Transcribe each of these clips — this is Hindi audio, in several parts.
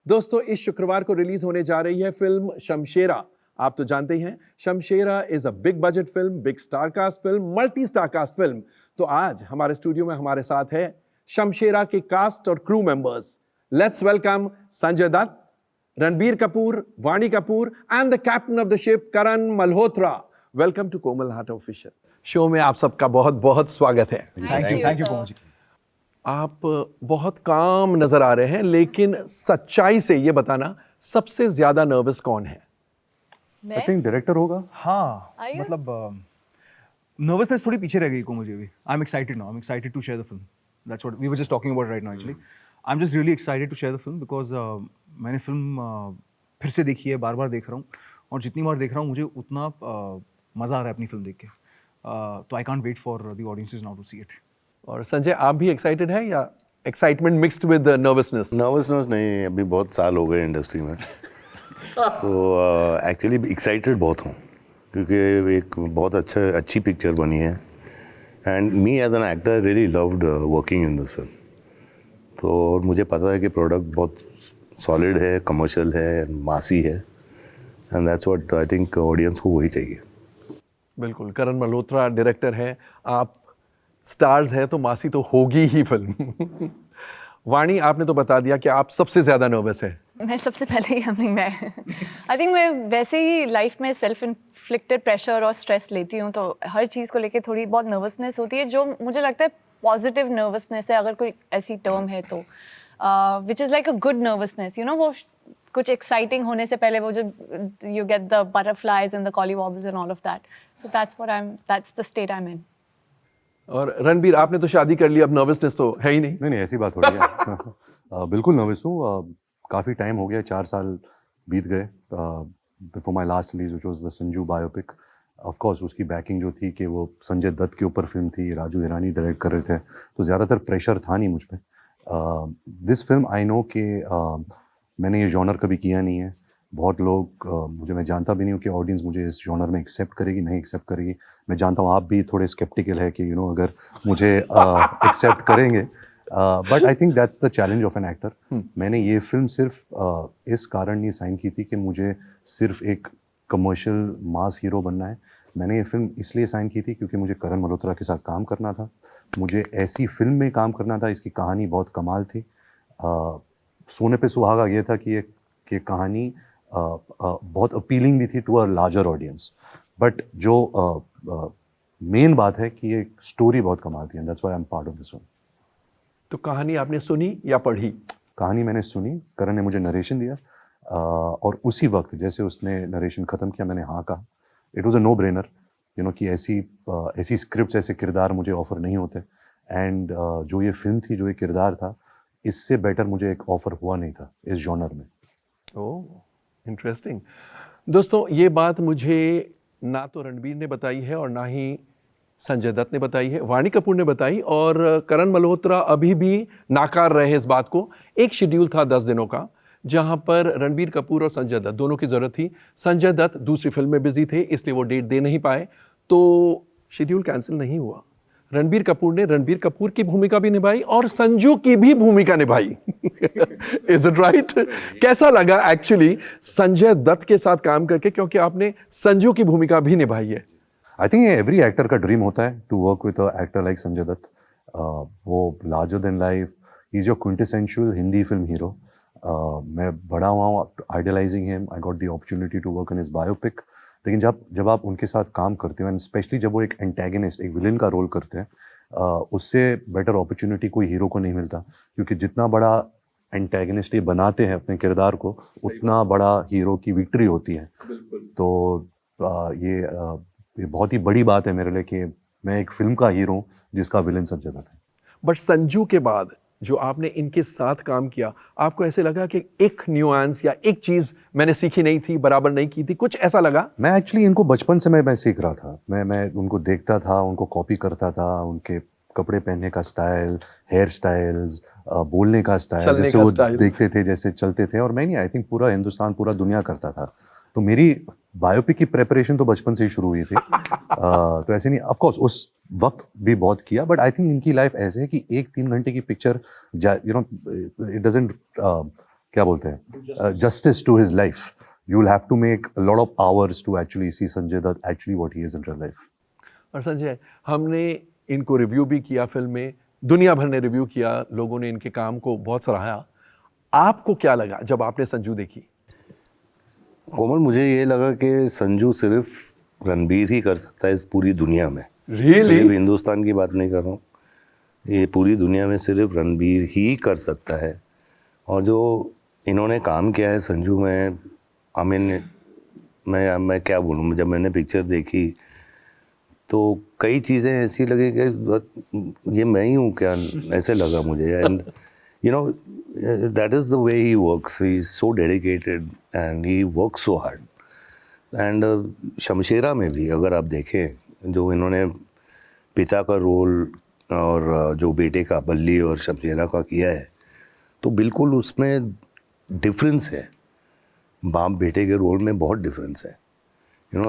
दोस्तों, इस शुक्रवार को रिलीज होने जा रही है फिल्म शमशेरा। आप तो जानते ही हैं, Shamshera is a big budget film, big star cast film, multi star cast film. तो आज हमारे स्टूडियो में हमारे साथ है शमशेरा के कास्ट और crew members. Let's welcome Sanjay Dutt, Ranbir Kapoor, Vani Kapoor and the captain of the ship Karan Malhotra. Welcome to Komal Haat official show में आप सबका बहुत बहुत स्वागत है। Thank you Komal ji. आप बहुत काम नजर आ रहे हैं, लेकिन सच्चाई से ये बताना, सबसे ज्यादा नर्वस कौन है? आई थिंक डायरेक्टर होगा। हाँ, Are you? मतलब नर्वसनेस थोड़ी पीछे रह गई को मुझे भी। I am excited now, I am excited to share the film. That's what we were just talking about right now actually. I am just really excited to share the film because मैंने फिल्म फिर से देखी है, बार बार देख रहा हूँ, और जितनी बार देख रहा हूँ मुझे उतना मज़ा आ रहा है अपनी फिल्म देख के। तो I can't wait for the audiences now to see it. और संजय, आप भी एक्साइटेड हैं या excitement mixed with nervousness? Nervousness नहीं, अभी बहुत साल हो गए इंडस्ट्री में तो एक्चुअली एक्साइटेड बहुत हूँ क्योंकि एक बहुत अच्छी पिक्चर बनी है and me as an actor really loved working in this film. तो और मुझे पता है कि प्रोडक्ट बहुत सॉलिड है, कमर्शियल है, मासी है and that's what I think audience को वही चाहिए। बिल्कुल, करण मल्होत्रा डायरेक्टर है, आप स्टार्स हैं, तो मासी तो होगी ही फिल्म। वाणी, आपने तो बता दिया कि आप सबसे ज्यादा नर्वस हैं। मैं सबसे पहले ही मैं आई थिंक मैं वैसे ही लाइफ में सेल्फ इन्फ्लिक्टेड प्रेशर और स्ट्रेस लेती हूँ, तो हर चीज़ को लेके थोड़ी बहुत नर्वसनेस होती है, जो मुझे लगता है पॉजिटिव नर्वसनेस है, अगर कोई ऐसी टर्म है तो, which is like a good nervousness, you know. वो कुछ एक्साइटिंग होने से पहले वो जो you get the butterflies and the collywobbles and all of that, so that's the state I am in. और रणबीर, आपने तो शादी कर ली, अब नर्वसनेस तो है ही नहीं। नहीं ऐसी बात हो रही है। बिल्कुल नर्वस हूँ। काफ़ी टाइम हो गया, 4 साल बीत गए before my last release which was the Sanju biopic. Of course उसकी बैकिंग जो थी कि वो संजय दत्त के ऊपर फिल्म थी, राजू हिरानी डायरेक्ट कर रहे थे, तो ज़्यादातर प्रेशर था नहीं मुझ पर। दिस फिल्म आई नो कि मैंने ये जॉनर कभी किया नहीं है। बहुत लोग मैं जानता भी नहीं हूँ कि ऑडियंस मुझे इस जॉनर में एक्सेप्ट करेगी, नहीं एक्सेप्ट करेगी। मैं जानता हूँ आप भी थोड़े स्केप्टिकल है कि अगर मुझे एक्सेप्ट करेंगे, but I think that's the challenge of an actor. मैंने ये फिल्म सिर्फ इस कारण नहीं साइन की थी कि मुझे सिर्फ एक कमर्शियल मास हीरो बनना है। मैंने ये फिल्म इसलिए साइन की थी क्योंकि मुझे करण मल्होत्रा के साथ काम करना था, मुझे ऐसी फिल्म में काम करना था। इसकी कहानी बहुत कमाल थी। सोने पे सुहागा ये था कि कहानी बहुत अपीलिंग भी थी to a larger audience, but जो मेन बात है कि ये स्टोरी बहुत कमाल थी and that's why I am part of this film. तो कहानी आपने सुनी या पढ़ी? कहानी मैंने सुनी, करण ने मुझे नरेशन दिया, और उसी वक्त जैसे उसने नरेशन ख़त्म किया मैंने हाँ कहा। It was a no brainer, कि ऐसी स्क्रिप्ट, ऐसे किरदार मुझे ऑफ़र नहीं होते। एंड जो ये फिल्म थी, जो ये किरदार था, इससे बेटर मुझे एक ऑफ़र हुआ नहीं था इस जॉनर में। ओह, इंटरेस्टिंग। दोस्तों, ये बात मुझे ना तो रणबीर ने बताई है और ना ही संजय दत्त ने बताई है, वाणी कपूर ने बताई, और करण मल्होत्रा अभी भी नाकार रहे इस बात को। एक शेड्यूल था 10 दिनों का, जहां पर रणबीर कपूर और संजय दत्त दोनों की ज़रूरत थी। संजय दत्त दूसरी फिल्म में बिजी थे, इसलिए वो डेट दे नहीं पाए, तो शेड्यूल कैंसिल नहीं हुआ। रणबीर कपूर ने रणबीर कपूर की भूमिका भी निभाई और संजू की भी भूमिका निभाई। Is it right? कैसा लगा एक्चुअली संजय दत्त के साथ काम करके, क्योंकि आपने संजू की भूमिका भी निभाई है? आई थिंक एवरी एक्टर का ड्रीम होता है to work with a actor like Sanjay Dutt. वो larger than life, he is your quintessential Hindi film hero. मैं बड़ा हुआ हूँ idealising him. I got the opportunity to work in his biopic. लेकिन जब आप उनके साथ काम करते हो, एंड स्पेशली जब वो एक एंटेगनिस्ट, एक विलन का रोल करते हैं, उससे बेटर अपॉर्चुनिटी कोई हीरो को नहीं मिलता, क्योंकि जितना बड़ा एंटेगनिस्ट ये बनाते हैं अपने किरदार को, उतना बड़ा हीरो की विक्ट्री होती है। तो ये बहुत ही बड़ी बात है मेरे लिए कि मैं एक फिल्म का हीरो हूँ जिसका विलन संजय दत्त है। बट संजू के बाद जो आपने इनके साथ काम किया, आपको ऐसे लगा कि एक न्यूआंस या एक चीज़ मैंने सीखी नहीं थी, बराबर नहीं की थी, कुछ ऐसा लगा? मैं एक्चुअली इनको बचपन से मैं सीख रहा था। मैं उनको देखता था, उनको कॉपी करता था, उनके कपड़े पहनने का स्टाइल, हेयर स्टाइल्स, बोलने का स्टाइल, जैसे वो देखते थे, जैसे चलते थे। और मैं नहीं, आई थिंक पूरा हिंदुस्तान, पूरा दुनिया करता था। तो मेरी बायोपिक की प्रेपरेशन तो बचपन से ही शुरू हुई थी। तो ऐसे नहीं, ऑफ कोर्स उस वक्त भी बहुत किया, बट आई थिंक इनकी लाइफ ऐसे है कि 1-3 घंटे की पिक्चर, इट डजंट क्या बोलते हैं, justice to his life. You will have to make a lot of hours to actually see Sanjay Dutt actually what he is in real life. और संजय, हमने इनको रिव्यू भी किया फिल्म में, दुनिया भर ने रिव्यू किया, लोगों ने इनके काम को बहुत सराहा। आपको क्या लगा जब आपने संजू देखी? कोमल, मुझे ये लगा कि संजू सिर्फ रणबीर ही कर सकता है इस पूरी दुनिया में। Really? सिर्फ हिंदुस्तान की बात नहीं कर रहा हूँ, ये पूरी दुनिया में सिर्फ रणबीर ही कर सकता है। और जो इन्होंने काम किया है संजू में, आई मीन, मैं क्या बोलूँ, जब मैंने पिक्चर देखी तो कई चीज़ें ऐसी लगी कि ये मैं ही हूँ क्या, ऐसे लगा मुझे। And you know that is the way he works, he is so dedicated and he work so hard. And Shamshera में भी अगर आप देखें, जो इन्होंने पिता का रोल और जो बेटे का बल्ली और शमशेरा का किया है, तो बिल्कुल उसमें डिफरेंस है, बाप बेटे के रोल में बहुत डिफरेंस है,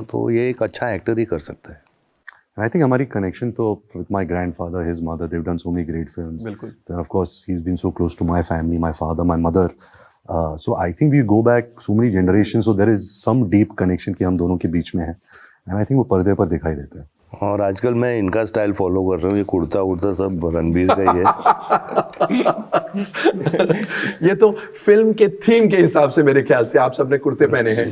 तो ये एक अच्छा एक्टर ही कर सकता है। And I think हमारी connection तो with my grandfather, his mother, they've done so many great films. बिल्कुल। Then of course he's been so close to my family, my father, my mother. So I think we go back so many generations, so there is some deep connection कि हम दोनों के बीच में है। And I think वो पर्दे पर दिखाई देता है। और आजकल मैं इनका स्टाइल फॉलो कर रहा हूँ, ये कुर्ता उड़ता सब रणबीर का ही है। ये तो फिल्म के थीम के हिसाब से मेरे ख्याल से आप सबने कुर्ते पहने हैं।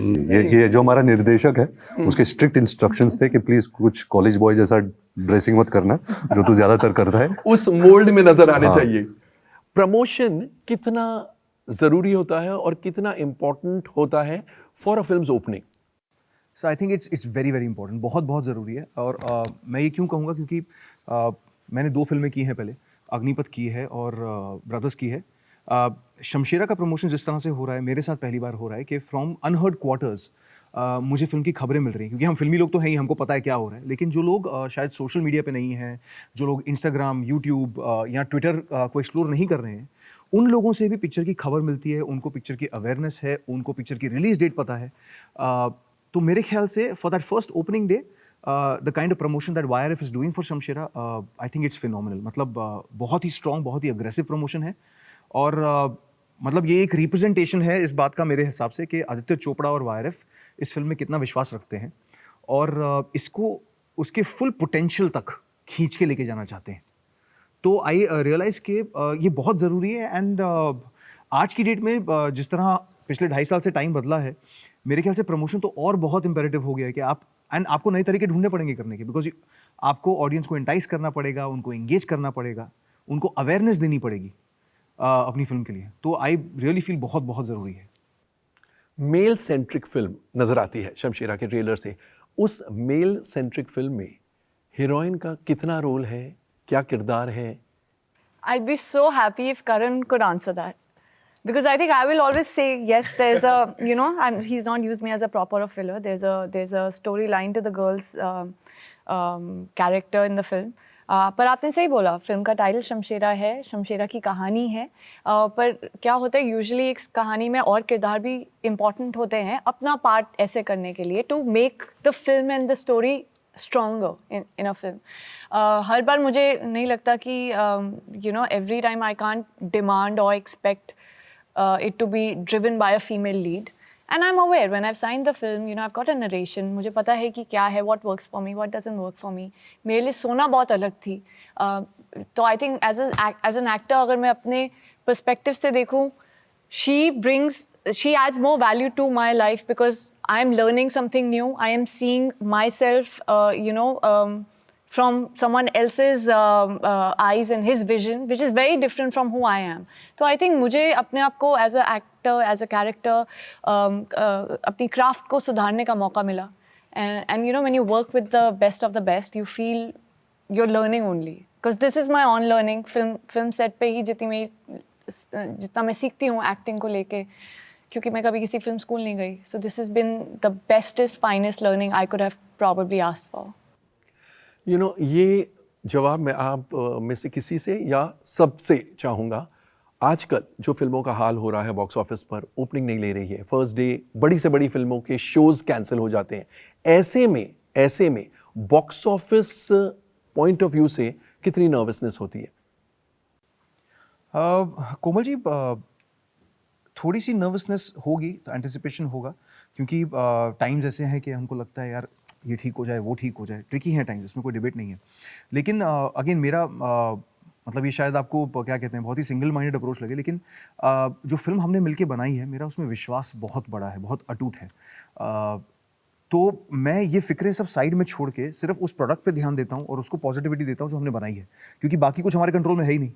ये जो हमारा निर्देशक है, उसके स्ट्रिक्ट इंस्ट्रक्शंस थे कि प्लीज कुछ कॉलेज बॉय जैसा ड्रेसिंग मत करना, जो तू ज्यादातर करता है। उस मोल्ड में नजर आने चाहिए। प्रमोशन कितना जरूरी होता है और कितना इम्पोर्टेंट होता है for a films opening? So I think it's very very important, बहुत बहुत ज़रूरी है। और मैं ये क्यों कहूँगा, क्योंकि मैंने 2 फिल्में की हैं पहले, अग्निपथ की है और ब्रदर्स की है। शमशेरा का प्रमोशन जिस तरह से हो रहा है, मेरे साथ पहली बार हो रहा है कि फ्रॉम अनहर्ड क्वार्टर्स मुझे फिल्म की खबरें मिल रही हैं, क्योंकि हम फिल्मी लोग तो हैं ही, हमको पता है क्या हो रहा है। लेकिन जो लोग शायद सोशल मीडिया पे नहीं हैं, जो लोग इंस्टाग्राम, यूट्यूब या ट्विटर को एक्सप्लोर नहीं कर रहे हैं, उन लोगों से भी पिक्चर की खबर मिलती है, उनको पिक्चर की अवेयरनेस है, उनको पिक्चर की रिलीज डेट पता है। तो मेरे ख्याल से for that first opening day, the kind of promotion that YRF is doing for Shamshera, I think it's phenomenal. मतलब बहुत ही स्ट्रॉन्ग, बहुत ही अग्रेसिव प्रमोशन है। और मतलब ये एक रिप्रेजेंटेशन है इस बात का मेरे हिसाब से कि आदित्य चोपड़ा और YRF इस फिल्म में कितना विश्वास रखते हैं और इसको उसके फुल पोटेंशियल तक खींच के लेके जाना चाहते हैं। तो आई रियलाइज़ कि ये बहुत ज़रूरी है। एंड आज की डेट में जिस तरह पिछले 2.5 साल से टाइम बदला है, मेरे ख्याल से प्रमोशन तो और बहुत इंपेरेटिव हो गया है कि आपको नए तरीके ढूंढने पड़ेंगे करने के, बिकॉज आपको ऑडियंस को एंटाइज करना पड़ेगा, उनको एंगेज करना पड़ेगा, उनको अवेयरनेस देनी पड़ेगी अपनी फिल्म के लिए। तो आई रियली फील बहुत बहुत ज़रूरी है। मेल सेंट्रिक फिल्म नजर आती है शमशेरा के ट्रेलर से। उस मेल सेंट्रिक फिल्म में हीरोइन का कितना रोल है, क्या किरदार है? I'd be so happy if Karan could answer that. Because I think I will always say, yes, there's a, and he's not used me as a prop or a filler. There's a storyline to the girl's character in the film. पर आपने सही बोला, फिल्म का टाइटल शमशेरा है, शमशेरा की कहानी है। पर क्या होता है, यूजुअली एक कहानी में और किरदार भी इम्पॉर्टेंट होते हैं अपना पार्ट ऐसे करने के लिए, to make the film and the story stronger in a film. हर बार मुझे नहीं लगता कि every time I can't demand or expect it to be driven by a female lead. And I'm aware when I've signed the film, I've got a narration. मुझे पता है कि क्या है, what works for me, what doesn't work for me. मेरे लिए सोना बहुत अलग थी। तो I think as an actor, अगर मैं अपने perspective से देखूँ, she adds more value to my life because I am learning something new. I am seeing myself, from someone else's eyes and his vision, which is very different from who I am. So I think मुझे अपने आप को as a actor, as a character, अपनी craft को सुधारने का मौका मिला. And when you work with the best of the best, you feel you're learning only. Because this is my own learning. Film set पे ही जितना मैं सीखती हूँ एक्टिंग को लेके, क्योंकि मैं कभी किसी फिल्म स्कूल नहीं गई। So this has been the bestest finest learning I could have probably asked for. ये जवाब मैं आप में से किसी से या सबसे चाहूँगा। आजकल जो फिल्मों का हाल हो रहा है, बॉक्स ऑफिस पर ओपनिंग नहीं ले रही है, फर्स्ट डे बड़ी से बड़ी फिल्मों के शोज़ कैंसिल हो जाते हैं। ऐसे में box office point of view से कितनी नर्वसनेस होती है? कोमल जी, थोड़ी सी नर्वसनेस होगी, तो एंटिसिपेशन होगा, क्योंकि टाइम्स ऐसे हैं कि हमको लगता है यार ये ठीक हो जाए, वो ठीक हो जाए, ट्रिकी है टाइम्स, इसमें कोई डिबेट नहीं है। लेकिन अगेन मेरा मतलब ये शायद आपको क्या कहते हैं बहुत ही सिंगल माइंडेड अप्रोच लगे, लेकिन जो फिल्म हमने मिलके बनाई है, मेरा उसमें विश्वास बहुत बड़ा है, बहुत अटूट है। तो मैं ये फिक्रें सब साइड में छोड़ के सिर्फ उस प्रोडक्ट पे ध्यान देता हूँ और उसको पॉजिटिविटी देता हूँ जो हमने बनाई है, क्योंकि बाकी कुछ हमारे कंट्रोल में है ही नहीं।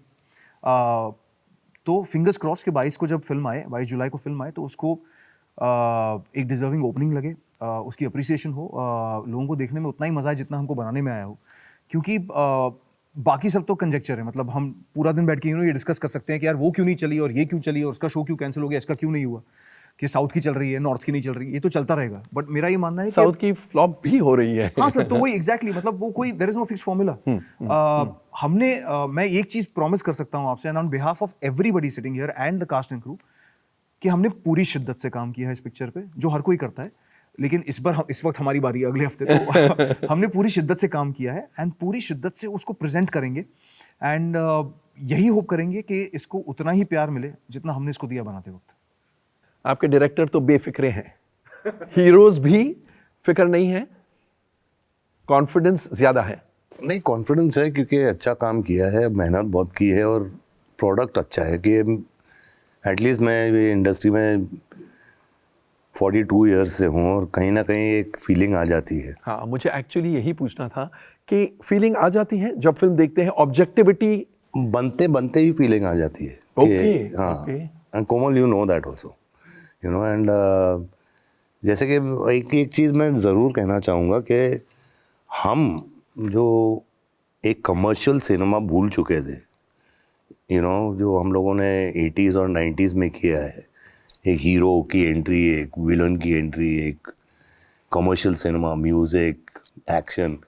तो फिंगर्स क्रॉस के 22 को जब फिल्म आए, 22 जुलाई को फिल्म आए, तो उसको एक डिजर्विंग ओपनिंग लगे, उसकी अप्रिसिएशन हो, लोगों को देखने में उतना ही मज़ा है जितना हमको बनाने में आया हो। क्योंकि बाकी सब तो कंजेक्चर है, मतलब हम पूरा दिन बैठ के ये डिस्कस कर सकते हैं कि यार वो क्यों नहीं चली और ये क्यों चली और उसका शो क्यों कैंसिल हो गया, इसका क्यों नहीं हुआ, कि साउथ की चल रही है, नॉर्थ की नहीं चल रही, ये तो चलता रहेगा। बट मेरा ये मानना है साउथ की फ्लॉप भी हो रही है। हाँ सर, तो वही एग्जैक्टली मतलब वो कोई there is no fix formula. हमने मैं एक चीज प्रॉमिस कर सकता हूँ आपसे, and on behalf of everybody sitting here and the cast and crew, कि हमने पूरी शिद्दत से काम किया है इस पिक्चर पे, जो हर कोई करता है, लेकिन इस वक्त हमारी बारी है, अगले हफ्ते तो हमने पूरी शिद्दत से काम किया है एंड पूरी शिद्दत से उसको प्रेजेंट करेंगे, एंड यही होप करेंगे कि इसको उतना ही प्यार मिले जितना हमने इसको दिया बनाते वक्त। आपके डायरेक्टर तो बेफिक्रे हैं, हीरोज भी फिक्र नहीं है, कॉन्फिडेंस ज्यादा है। नहीं, कॉन्फिडेंस है क्योंकि अच्छा काम किया है, मेहनत बहुत की है और प्रोडक्ट अच्छा है। कि एटलीस्ट मैं ये इंडस्ट्री में 42 ईयर्स से हूँ और कहीं ना कहीं एक फीलिंग आ जाती है। हाँ, मुझे एक्चुअली यही पूछना था कि फीलिंग आ जाती है जब फिल्म देखते हैं, ऑब्जेक्टिविटी बनते बनते ही फीलिंग आ जाती है। Okay, हाँ, okay. And Komal you know that also, you know. And जैसे कि एक चीज़ मैं ज़रूर कहना चाहूँगा कि हम जो एक कमर्शियल सिनेमा भूल चुके थे, यू नो, जो हम लोगों ने 80s और 90s में किया है, एक हीरो की एंट्री, एक विलन की एंट्री, एक कमर्शियल सिनेमा, म्यूज़िक, एक्शन,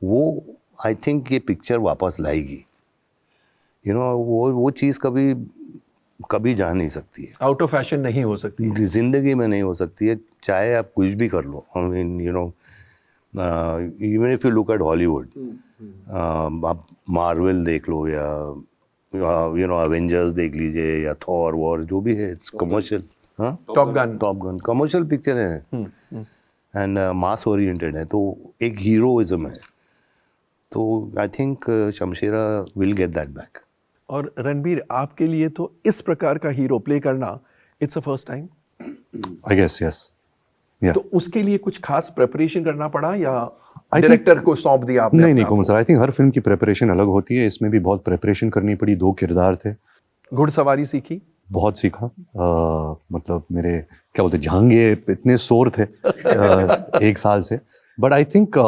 वो आई थिंक ये पिक्चर वापस लाएगी। यू नो, वो चीज़ कभी जा नहीं सकती है, आउट ऑफ फैशन नहीं हो सकती है। ज़िंदगी में नहीं हो सकती है, चाहे आप कुछ भी कर लो। I mean you know, even if you look at Hollywood, आप मार्वल देख लो या यू नो एवेंजर्स देख लीजिए या थॉर वॉर, जो भी है, इट्स कमर्शियल। हाँ, टॉप गन कमर्शियल पिक्चर है एंड मास ओरिएंटेड है, तो एक हीरोइज्म है। तो I think Shamshera will get that back. और रणबीर, आपके लिए तो इस प्रकार का हीरो प्ले करना it's a first time, I guess, yes. Yeah. तो उसके लिए कुछ खास प्रेपरेशन करना पड़ा या डायरेक्टर को सौंप दिया आपने? नहीं कोमल सर, आई थिंक हर फिल्म की प्रेपरेशन अलग होती है, इसमें भी बहुत प्रेपरेशन करनी पड़ी। 2 किरदार थे, घुड़सवारी सीखी, बहुत सीखा। मतलब मेरे क्या बोलते जहांगे इतने शोर थे 1 साल से। बट आई थिंक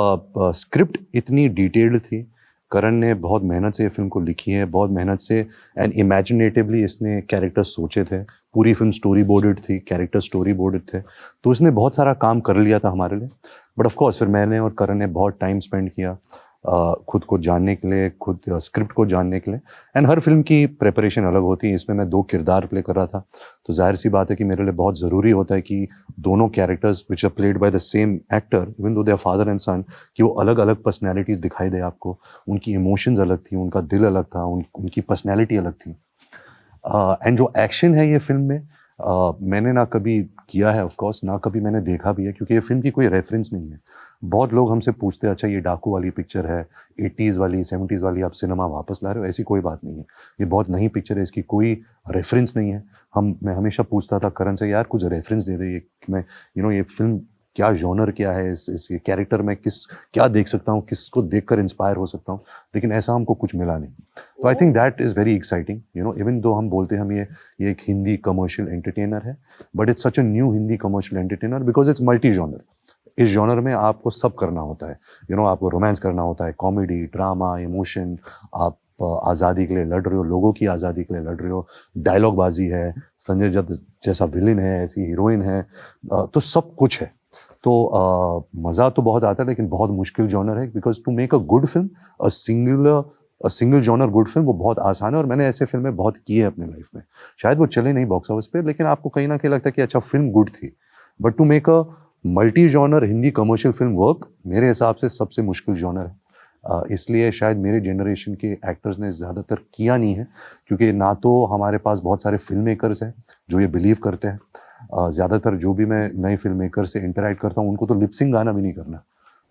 स्क्रिप्ट इतनी डिटेल्ड थी, करण ने बहुत मेहनत से ये फिल्म को लिखी है, बहुत मेहनत से एंड इमेजिनेटिवली इसने कैरेक्टर्स सोचे थे। पूरी फिल्म स्टोरी बोर्डेड थी, कैरेक्टर स्टोरी बोर्डेड थे, तो इसने बहुत सारा काम कर लिया था हमारे लिए। बट ऑफ कोर्स फिर मैंने और करण ने बहुत टाइम स्पेंड किया खुद को जानने के लिए, खुद स्क्रिप्ट को जानने के लिए। एंड हर फिल्म की प्रेपरेशन अलग होती है। इसमें मैं 2 किरदार प्ले कर रहा था, तो जाहिर सी बात है कि मेरे लिए बहुत ज़रूरी होता है कि दोनों characters which are played by the same actor, even though they are father and son, कि वो अलग अलग पर्सनैलिटीज़ दिखाई दे आपको। उनकी इमोशंस अलग थी, उनका दिल अलग था, उनकी पर्सनैलिटी अलग थी। एंड जो एक्शन है ये फिल्म में मैंने ना कभी किया है, ऑफ कोर्स, ना कभी मैंने देखा भी है, क्योंकि ये फिल्म की कोई रेफरेंस नहीं है। बहुत लोग हमसे पूछते हैं, अच्छा ये डाकू वाली पिक्चर है, 80s वाली 70s वाली आप सिनेमा वापस ला रहे हो? ऐसी कोई बात नहीं है, ये बहुत नई पिक्चर है, इसकी कोई रेफरेंस नहीं है। मैं हमेशा पूछता था करण से, यार कुछ रेफरेंस दे दे, ये मैं ये फिल्म क्या जॉनर क्या है, इस कैरेक्टर में क्या देख सकता हूँ, किसको देखकर इंस्पायर हो सकता हूँ, लेकिन ऐसा हमको कुछ मिला नहीं। तो I think that is very exciting. Even though हम बोलते हैं हम ये एक हिंदी कमर्शियल एंटरटेनर है, but it's such a new Hindi commercial entertainer because it's multi genre. इस जॉनर में आपको सब करना होता है। आपको रोमांस करना होता है, कॉमेडी, ड्रामा, इमोशन, आप आज़ादी के लिए लड़ रहे हो, लोगों की आज़ादी के लिए लड़ रहे हो, डायलॉग बाजी है, संजय दत्त जैसा विलन है, ऐसी हीरोइन है, तो सब कुछ है। तो मज़ा तो बहुत आता है, लेकिन बहुत मुश्किल जॉनर है, because to make a good film, a single genre good film, वो बहुत आसान है। और मैंने ऐसे फिल्में बहुत की है अपने लाइफ में, शायद वो चले नहीं बॉक्स ऑफिस पे, लेकिन आपको कहीं ना कहीं लगता है कि अच्छा फिल्म गुड थी। But to make a multi genre Hindi commercial film work, मेरे हिसाब से सबसे मुश्किल जॉनर है। इसलिए शायद मेरे जनरेशन के एक्टर्स ने ज़्यादातर किया नहीं है, क्योंकि ना तो हमारे पास बहुत सारे फिल्म मेकर्स हैं जो ये बिलीव करते हैं। ज़्यादातर जो भी मैं नए फिल्म मेकर से इंटरेक्ट करता हूँ उनको तो लिपसिंग गाना भी नहीं करना,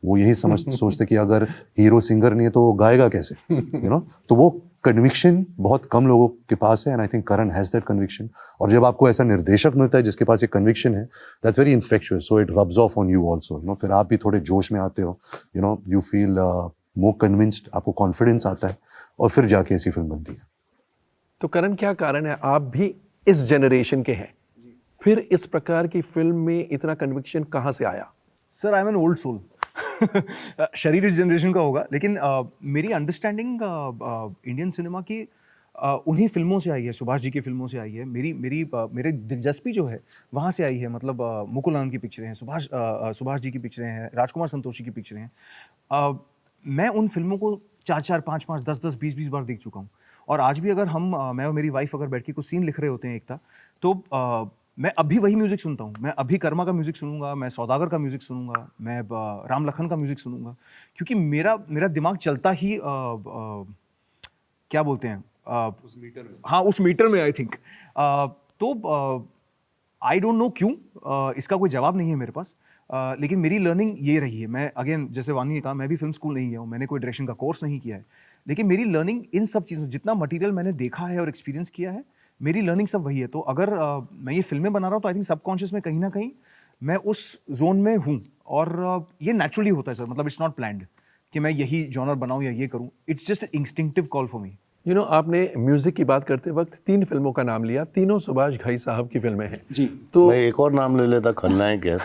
वो यही सोचते कि अगर हीरो सिंगर नहीं है तो वो गाएगा कैसे, तो वो कन्विक्शन बहुत कम लोगों के पास है, and I think Karan has that conviction. और जब आपको ऐसा निर्देशक मिलता है जिसके पास ये कन्विक्शन है, that's very infectious, so it rubs off on you also, फिर आप भी थोड़े जोश में आते हो, यू फील मोर कन्विंस्ड, आपको कॉन्फिडेंस आता है, और फिर जाके ऐसी फिल्म बनती है। तो करण, क्या कारण है, आप भी इस जनरेशन के हैं, फिर इस प्रकार की फिल्म में इतना कन्विक्शन कहाँ से आया? Sir I am an old soul. शरीर इस जनरेशन का होगा, लेकिन मेरी अंडरस्टैंडिंग इंडियन सिनेमा की उन्हीं फिल्मों से आई है, सुभाष जी की फिल्मों से आई है। मेरी दिलचस्पी जो है वहाँ से आई है। मतलब मुकुल आनंद की पिक्चरें हैं, सुभाष जी की पिक्चरें हैं, राजकुमार संतोषी की पिक्चरें हैं। मैं उन फिल्मों को 4-4, 5-5, 10-10, 20-20 बार देख चुका हूँ। और आज भी अगर मैं और मेरी वाइफ अगर बैठ के कुछ सीन लिख रहे होते हैं एकता, तो मैं अभी वही म्यूज़िक सुनता हूँ। मैं अभी कर्मा का म्यूज़िक सुनूंगा, मैं सौदागर का म्यूज़िक सुनूंगा, मैं राम लखन का म्यूज़िक सुनूंगा, क्योंकि मेरा दिमाग चलता ही क्या बोलते हैं उस मीटर में। हाँ, उस मीटर में आई थिंक। तो आई डोंट नो क्यों, इसका कोई जवाब नहीं है मेरे पास। लेकिन मेरी लर्निंग ये रही है। मैं अगेन, जैसे वानी ने कहा, मैं भी फिल्म स्कूल नहीं गया हूँ, मैंने कोई डायरेक्शन का कोर्स नहीं किया है, लेकिन मेरी लर्निंग इन सब चीज़ों, जितना मटेरियल मैंने देखा है और एक्सपीरियंस किया है, मेरी लर्निंग सब वही है। तो अगर मैं ये फिल्में बना रहा हूँ तो आई थिंक सबकॉन्शियस में कहीं ना कहीं मैं उस जोन में हूँ, और ये नेचुरली होता है सर। मतलब इट्स नॉट प्लान्ड कि मैं यही जॉनर बनाऊँ या ये करूँ, it's just instinctive call for me. आपने म्यूजिक की बात करते वक्त 3 फिल्मों का नाम लिया, तीनों सुभाष घई साहब की फिल्में हैं जी। तो मैं एक और नाम ले लेता, खलनायक है।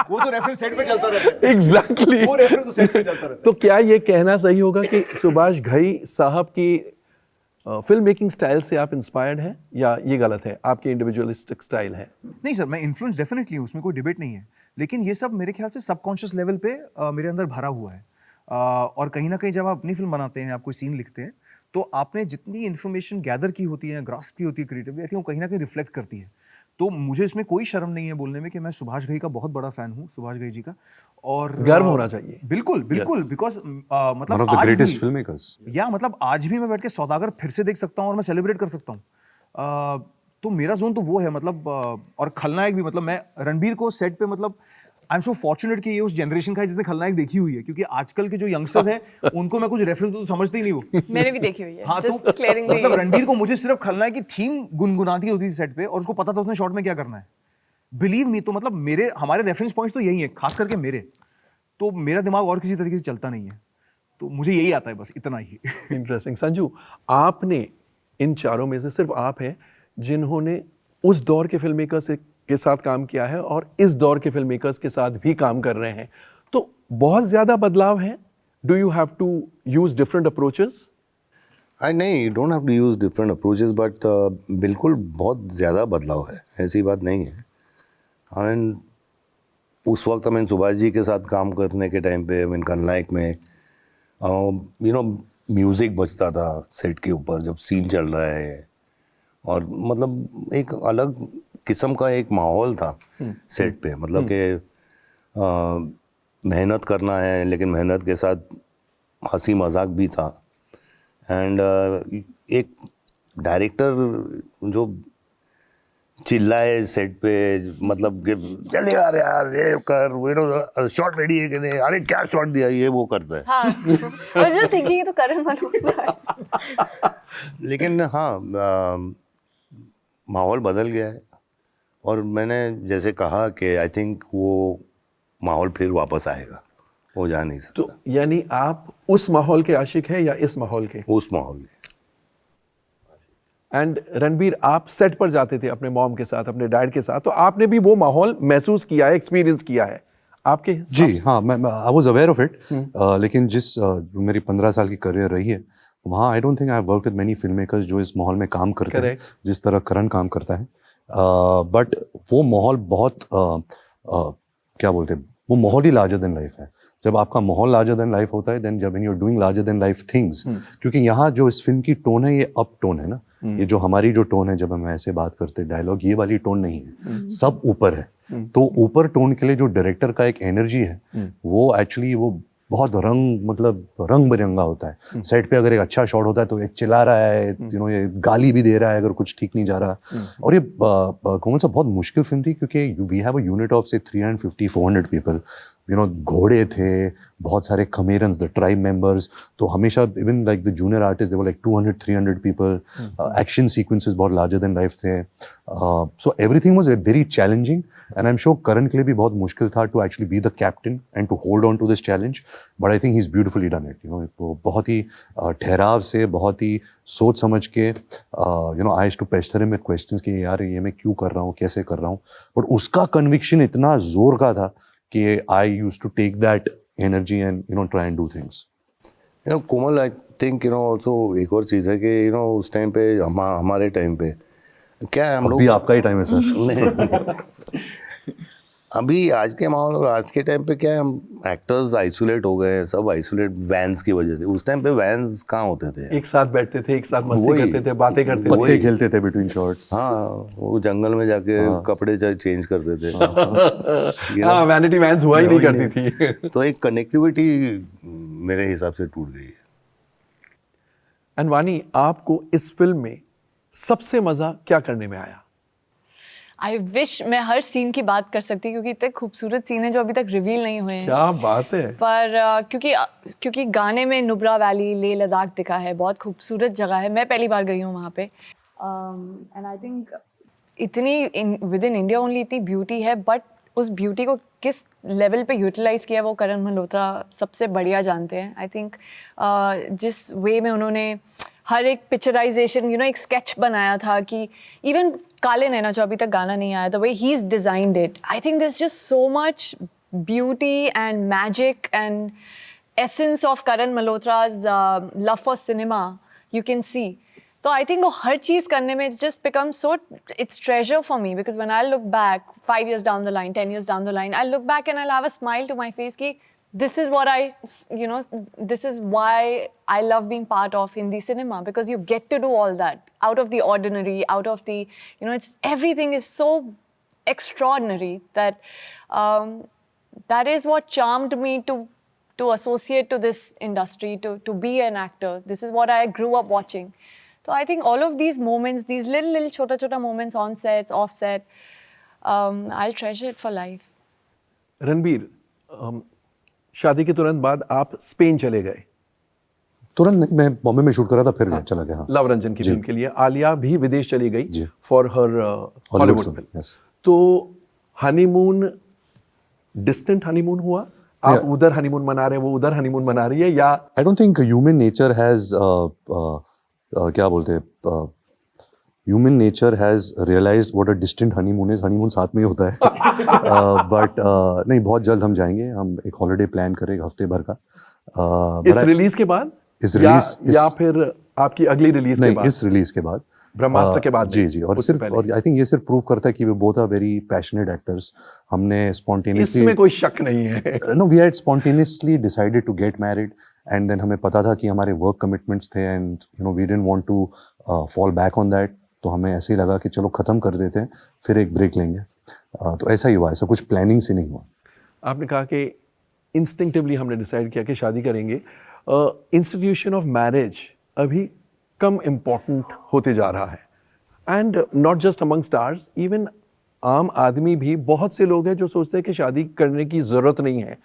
वो तो रेफरेंस सेट पे चलता रहता है। एग्जैक्टली, वो रेफरेंस सेट पे चलता रहता है। तो क्या ये कहना सही होगा कि सुभाष घई साहब की फिल्म मेकिंग स्टाइल से आप इंस्पायर्ड हैं, या ये गलत है, आपकी इंडिविजुअलिस्टिक स्टाइल है? नहीं सर, मैं इन्फ्लुएंस डेफिनेटली हूँ, उसमें कोई डिबेट नहीं है, लेकिन ये सब मेरे ख्याल से सबकॉन्शियस लेवल पे मेरे अंदर भरा हुआ है। और कहीं ना कहीं जब आप अपनी फिल्म बनाते हैं, आप कोई सीन लिखते हैं, तो आपने जितनी इन्फॉर्मेशन गैदर की होती है, ग्रास्प की होती है क्रिएटिवली, आई थिंक वो कहीं ना कहीं रिफ्लेक्ट करती है। तो मुझे इसमें कोई शर्म नहीं है बोलने में कि मैं सुभाष घई का बहुत बड़ा फैन हूँ, सुभाष घई जी का, और गर्व होना चाहिए। बिल्कुल बिल्कुल, बिकॉज मतलब One of the आज greatest भी filmmakers. या मतलब आज भी मैं बैठ के सौदागर फिर से देख सकता हूँ और मैं सेलिब्रेट कर सकता हूँ। तो मेरा जोन तो वो है। मतलब और खलनायक भी, मतलब मैं रणबीर को सेट पे, मतलब आई एम सो फॉर्चुनेट कि ये उस जनरेशन का है जिसने खलनायक देखी हुई है, क्योंकि आजकल के जो यंगस्टर्स हैं उनको मैं कुछ रेफरेंस तो समझते ही नहीं हूँ। मैंने भी देखी हुई है। हाँ, तो Just clearing the- मतलब रणबीर को मुझे सिर्फ खलनायक की थीम गुनगुनाती होती थी सेट पे, और उसको पता था उसने शॉट में क्या करना है। बिलीव मी, तो मतलब हमारे रेफरेंस पॉइंट्स तो यही है, खास करके मेरे। तो मेरा दिमाग और किसी तरीके से चलता नहीं है, तो मुझे यही आता है, बस इतना ही। इंटरेस्टिंग। संजू, आपने इन चारों में से सिर्फ आप हैं जिन्होंने उस दौर के फिल्म मेकर्स के साथ काम किया है और इस दौर के फिल्म मेकर्स के साथ भी काम कर रहे हैं, तो बहुत ज़्यादा बदलाव है? Do you have to use different approaches? नहीं, you don't have to use different approaches, but बिल्कुल बहुत ज़्यादा बदलाव है, ऐसी बात नहीं है। आई मीन उस वक्त सुभाष जी के साथ काम करने के टाइम पे खलनायक में म्यूज़िक बजता था सेट के ऊपर जब सीन चल रहा है, और मतलब एक अलग किस्म का एक माहौल था सेट पे। मतलब कि मेहनत करना है, लेकिन मेहनत के साथ हंसी मजाक भी था। एंड एक डायरेक्टर जो चिल्लाए सेट पे, मतलब कि जल्दी आ रहे यार, ये कर, शॉट रेडी है कि नहीं, अरे क्या शॉट दिया, ये वो करता है। हाँ, I was just thinking ये तो करण मल्होत्रा है। लेकिन हाँ, माहौल बदल गया है, और मैंने जैसे कहा कि आई थिंक वो माहौल फिर वापस आएगा, वो जा नहीं सकता। तो यानी आप उस माहौल के आशिक हैं या इस माहौल के? उस माहौल में। एंड रणबीर, आप सेट पर जाते थे अपने मॉम के साथ, अपने डैड के साथ, तो आपने भी वो माहौल महसूस किया है, एक्सपीरियंस किया है आपके? जी हाँ, मैं I was aware of it, लेकिन मेरी 15 साल की करियर रही है वहाँ, I don't think I have worked with many film makers जो इस माहौल में काम करते हैं जिस तरह करण काम करता है। बट वो माहौल बहुत क्या बोलते हैं, वो माहौल ही लार्जर देन लाइफ है। जब आपका माहौल लार्जर देन लाइफ होता है, देन जब when you are doing larger than life things, क्योंकि यहाँ जो इस फिल्म की टोन है ये अप टोन है ना, ये जो हमारी जो टोन है जब हम ऐसे बात करते हैं डायलॉग, ये वाली टोन नहीं है, सब ऊपर है। तो ऊपर टोन के लिए जो डायरेक्टर का एक एनर्जी है, वो एक्चुअली वो बहुत रंग बिरंगा होता है। सेट पे अगर एक अच्छा शॉट होता है तो ये चिल्ला रहा है, ये गाली भी दे रहा है अगर कुछ ठीक नहीं जा रहा। और ये कोमल साहब बहुत मुश्किल फिल्म थी क्योंकि we have a unit of से 350-400 पीपल, घोड़े थे, बहुत सारे खमेरन्स, द ट्राइब मेंबर्स, तो हमेशा even like the junior artist they were like 200-300 people, action sequences बहुत लार्जर देन लाइफ थे, so everything was very challenging and I am sure Karan के लिए भी बहुत मुश्किल था to actually be the captain and to hold on to this challenge, but I think he is beautifully done it. वो बहुत ही ठहराव से, बहुत ही सोच समझ के, I used to pester him with questions कि यार ये मैं क्यों कर रहा हूँ, कैसे कर रहा हूँ, बट उसका कन्विक्शन इतना जोर का था कि I used to take that energy and try and do things. Komal, I think also एक और चीज़ है कि उस टाइम पे हमारे टाइम पे क्या है, हम लोग अभी आपका ही टाइम है सर। अभी आज के माहौल और आज के टाइम पे क्या है, हम एक्टर्स आइसोलेट हो गए हैं, सब आइसोलेट वैन्स की वजह से। उस टाइम पे वैन्स कहाँ होते थे, एक साथ बैठते थे, एक साथ मस्ती वही। करते थे, बातें करते पत्ते थे। खेलते थे बिटवीन शॉट्स। हाँ, वो जंगल में जाके कपड़े चेंज करते थे। हाँ, वैनिटी वैन्स हुआ ही नहीं करती थी। तो एक कनेक्टिविटी मेरे हिसाब से टूट गई है। एंड वानी, आपको इस फिल्म में सबसे मजा क्या करने में आया? आई विश मैं हर सीन की बात कर सकती क्योंकि इतने खूबसूरत सीन है जो अभी तक रिवील नहीं हुए हैं। क्या बात है। पर क्योंकि गाने में नुब्रा वैली, लेह लद्दाख दिखा है, बहुत खूबसूरत जगह है, मैं पहली बार गई हूँ वहाँ पे, एंड आई थिंक इतनी विद इन इंडिया ओनली इतनी ब्यूटी है, बट उस ब्यूटी को किस लेवल पे यूटिलाइज किया वो करण मल्होत्रा सबसे बढ़िया जानते हैं। आई थिंक जिस वे में उन्होंने हर एक पिक्चराइजेशन, एक स्केच बनाया था कि इवन काले नैना जो अभी तक गाना नहीं आया, the way he is designed it, I think this just so much beauty and magic and essence of Karan Malhotra's love for cinema you can see. So I think वो हर चीज़ करने में it's just become so, it's treasure for me because when I look back 5 years down the line, 10 years down the line, I'll look back and I'll have a smile to my face कि this is what this is why I love being part of Hindi cinema, because you get to do all that out of the ordinary, out of the, it's everything is so extraordinary that that is what charmed me to associate to this industry, to be an actor. This is what I grew up watching. So I think all of these moments, these little chota moments on sets, off set, I'll treasure it for life. Ranbir, शादी के तुरंत बाद आप स्पेन चले गए। तुरंत मैं बॉम्बे में शूट कर रहा था, फिर चला गया। हाँ, लव रंजन की फिल्म के लिए। आलिया भी विदेश चली गई जी। For her Hollywood film. yes. तो हनीमून, डिस्टेंट हनीमून हुआ? आप उधर हनीमून मना रहे हैं, वो उधर हनीमून मना रही है, या? I don't think human nature has क्या बोलते हैं, human nature has realized what a distant honeymoon is. honeymoon साथ में ही होता है। but नहीं, बहुत जल्द हम जाएंगे, हम एक हॉलिडे प्लान करें एक हफ्ते भर का। इस रिलीज के बाद? या फिर आपकी अगली रिलीज के नहीं, बाद? इस रिलीज के बाद, ब्रह्मास्त्र के बाद? जी, और सिर्फ, और आई थिंक ये सिर्फ प्रूव करता है कि वे both are very passionate actors. हमने स्पॉन्टेनियसली, इसमें कोई शक नहीं है। No, we had spontaneously decided to get married and then हमें पता था कि हमारे वर्क कमिटमेंट्स थे and we didn't want to fall back on that, तो हमें ऐसे ही लगा कि चलो ख़त्म कर देते हैं, फिर एक ब्रेक लेंगे। तो ऐसा ही हुआ, ऐसा कुछ प्लानिंग से नहीं हुआ। आपने कहा कि इंस्टिंक्टिवली हमने डिसाइड किया कि शादी करेंगे। इंस्टीट्यूशन ऑफ मैरिज अभी कम इम्पोर्टेंट होते जा रहा है, and not just among stars, even आम आदमी भी, बहुत से लोग हैं जो सोचते हैं कि शादी करने की ज़रूरत नहीं है।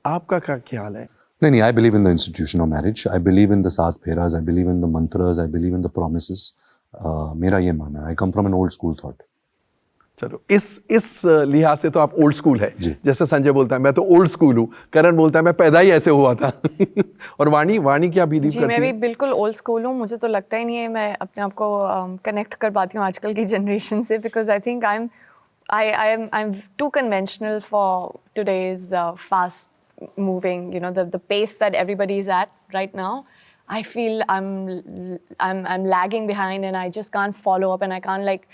आपका क्या ख्याल है? नहीं, I believe in the institution of marriage, I believe in the 7 pheras, I believe in the mantras, I believe in the promises. मेरा ये मानना है, I come from an old school thought. चलो, इस लिहाज से तो आप ओल्ड स्कूल है। जैसे संजय बोलता है मैं तो ओल्ड स्कूल हूँ, करण बोलता है मैं पैदा ही ऐसे हुआ था। और वाणी क्या बिलीव जी, करती मैं भी है? बिल्कुल ओल्ड स्कूल हूँ। मुझे तो लगता ही नहीं है मैं अपने आप को कनेक्ट कर पाती हूँ आजकल की जनरेशन से, because I think I am too conventional for today's fast moving, the pace that everybody is at right now. I feel I'm lagging behind and I just can't follow up and I can't like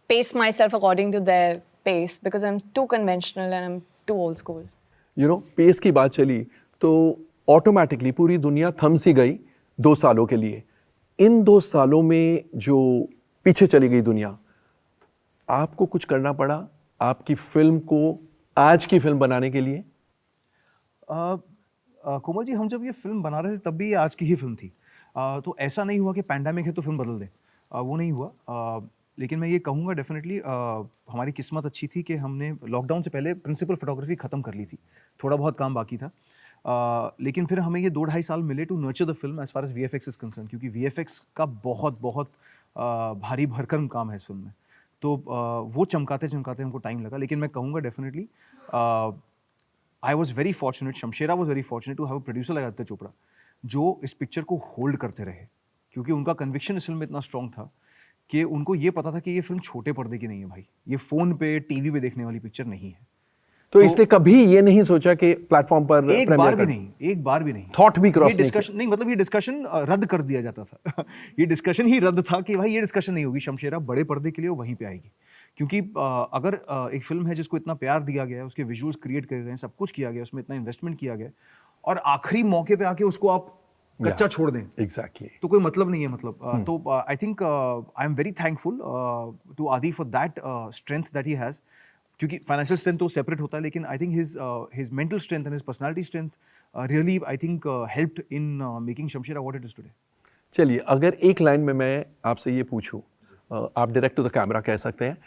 pace myself according to their pace because I'm too conventional and I'm too old school. Pace की बात चली तो ऑटोमेटिकली पूरी दुनिया थम सी गई 2 सालों के लिए। इन 2 सालों में जो पीछे चली गई दुनिया, आपको कुछ करना पड़ा आपकी फिल्म को आज की फिल्म बनाने के लिए? कोमल जी, हम जब ये फिल्म बना रहे थे तब भी ये आज की ही फिल्म थी। तो ऐसा नहीं हुआ कि पैंडेमिक है तो फिल्म बदल दें, वो नहीं हुआ। लेकिन मैं ये कहूँगा डेफिनेटली हमारी किस्मत अच्छी थी कि हमने लॉकडाउन से पहले प्रिंसिपल फोटोग्राफी ख़त्म कर ली थी, थोड़ा बहुत काम बाकी था। लेकिन फिर हमें ये 2-2.5 साल मिले to nurture the film as far as VFX is concerned, क्योंकि VFX का बहुत बहुत भारी भरकम काम है इस फिल्म में। तो वो चमकाते चमकाते हमको टाइम लगा। लेकिन मैं कहूँगा definitely I was very fortunate, Shamshera was very fortunate to have a producer like Aditya Chopra, जो इस पिक्चर को होल्ड करते रहे, क्योंकि उनका कन्विक्शन इस फिल्म में इतना स्ट्रॉन्ग था कि उनको ये पता था कि ये फिल्म छोटे पर्दे की नहीं है भाई, ये फ़ोन पे टीवी पे देखने वाली पिक्चर नहीं है। तो इसलिए कभी ये नहीं सोचा कि प्लेटफॉर्म पर एक बार भी नहीं, एक बार भी नहीं, थॉट भी क्रॉस ये डिस्कशन नहीं, मतलब ये डिस्कशन रद्द कर दिया जाता था। ये डिस्कशन ही रद्द था कि भाई ये डिस्कशन नहीं होगी, शमशेरा बड़े पर्दे के लिए वहीं पे आएगी। क्योंकि अगर एक फिल्म है जिसको इतना प्यार दिया गया है, उसके विजुअल्स क्रिएट किए गए हैं, सब कुछ किया गया, उसमें इतना इन्वेस्टमेंट किया गया, और आखिरी मौके पे आके उसको आप कच्चा छोड़ दें, एग्जैक्टली, तो कोई मतलब नहीं है। मतलब तो I think I am very thankful to Adi for that strength that he has, क्योंकि फाइनेंशियल स्ट्रेंथ तो सेपरेट होता है, लेकिन I think his mental strength and his personality strength really I think helped in making Shamshera what it is today. चलिए, अगर एक लाइन में मैं आपसे ये पूछूं, आप डायरेक्ट टू द कैमरा कह सकते हैं,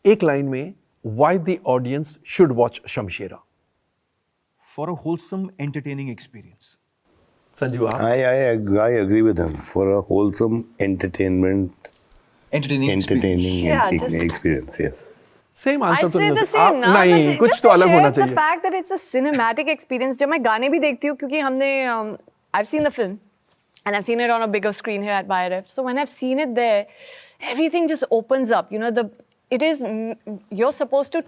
एक लाइन में, why the audience should watch Shamshera? For a wholesome entertaining experience. Sanju, आप? I agree with him, for a wholesome Entertaining Yeah, just- experience, yes. Same answer I'd तो say नहीं the हो सकता। same ना, नहीं, but कुछ just तो to अलग share होना the चाहिए। fact that it's a cinematic experience, जब मैं गाने भी देखती हूँ, क्योंकि हमने I've seen the film and I've seen it on a bigger screen here at BioRef. So when I've seen it there, everything just opens up. You know, you're supposed to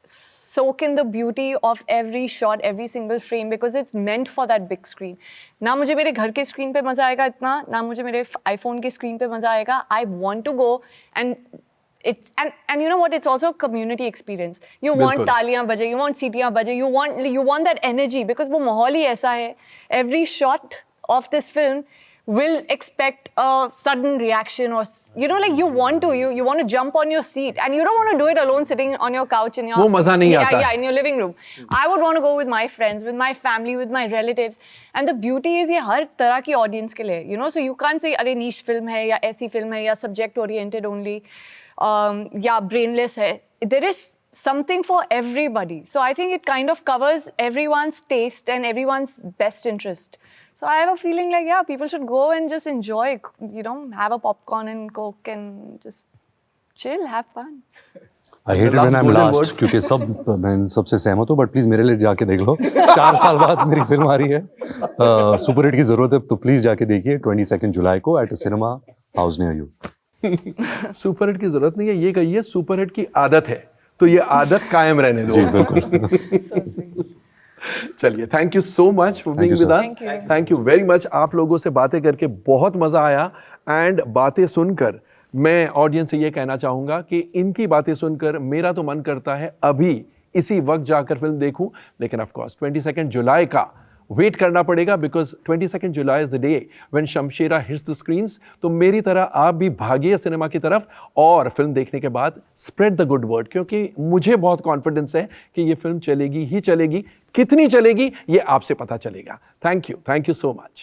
soak in the beauty of every shot, every single frame, because it's meant for that big screen. ना मुझे मेरे घर के स्क्रीन पे मजा आएगा इतना, ना मुझे मेरे iPhone के स्क्रीन पे मजा आएगा. I want to go and and you know what, it's also a community experience. You want बिल्कुल। तालियां बजे, you want सीटियां बजे, you want that energy, because वो माहौल ही ऐसा है. Every shot of this film will expect a sudden reaction, or you know, like you want to jump on your seat, and you don't want to do it alone sitting on your couch in your वो मजा नहीं आता है। in your living room. I would want to go with my friends, with my family, with my relatives, and the beauty is ये हर तरह की audience के लिए, you know, so you can't say अरे niche film है, या ऐसी film है, या subject oriented only, या brainless है. There is something for everybody, so I think it kind of covers everyone's taste and everyone's best interest. So I have a feeling like, yeah, people should go and just enjoy, you know, have a popcorn and Coke and just chill, have fun. I hate it when I'm golden last, words. क्योंकि मैं सबसे सहमत हूँ, बट प्लीज मेरे लिए जाके देख लो। 4 साल बाद मेरी फिल्म आ रही है, सुपर हिट की जरूरत है, तो प्लीज जाके देखिए 22 जुलाई को at a cinema house near you. Super hit की जरूरत नहीं है, ये कहिए सुपर हिट की आदत है, तो ये आदत कायम रहने दो। जी बिल्कुल। So sweet. चलिए, thank you so much for being you, with sir. Us. Thank you very much. आप लोगों से बातें करके बहुत मजा आया, एंड बातें सुनकर मैं ऑडियंस से ये कहना चाहूंगा कि इनकी बातें सुनकर मेरा तो मन करता है अभी इसी वक्त जाकर फिल्म देखूं, लेकिन ऑफ कोर्स 22 जुलाई का वेट करना पड़ेगा, because 22 July is the day when Shamshera hits the screens. तो मेरी तरह आप भी भागिए सिनेमा की तरफ, और फिल्म देखने के बाद स्प्रेड द गुड वर्ड, क्योंकि मुझे बहुत कॉन्फिडेंस है कि ये फिल्म चलेगी ही चलेगी। कितनी चलेगी ये आपसे पता चलेगा। Thank you so much.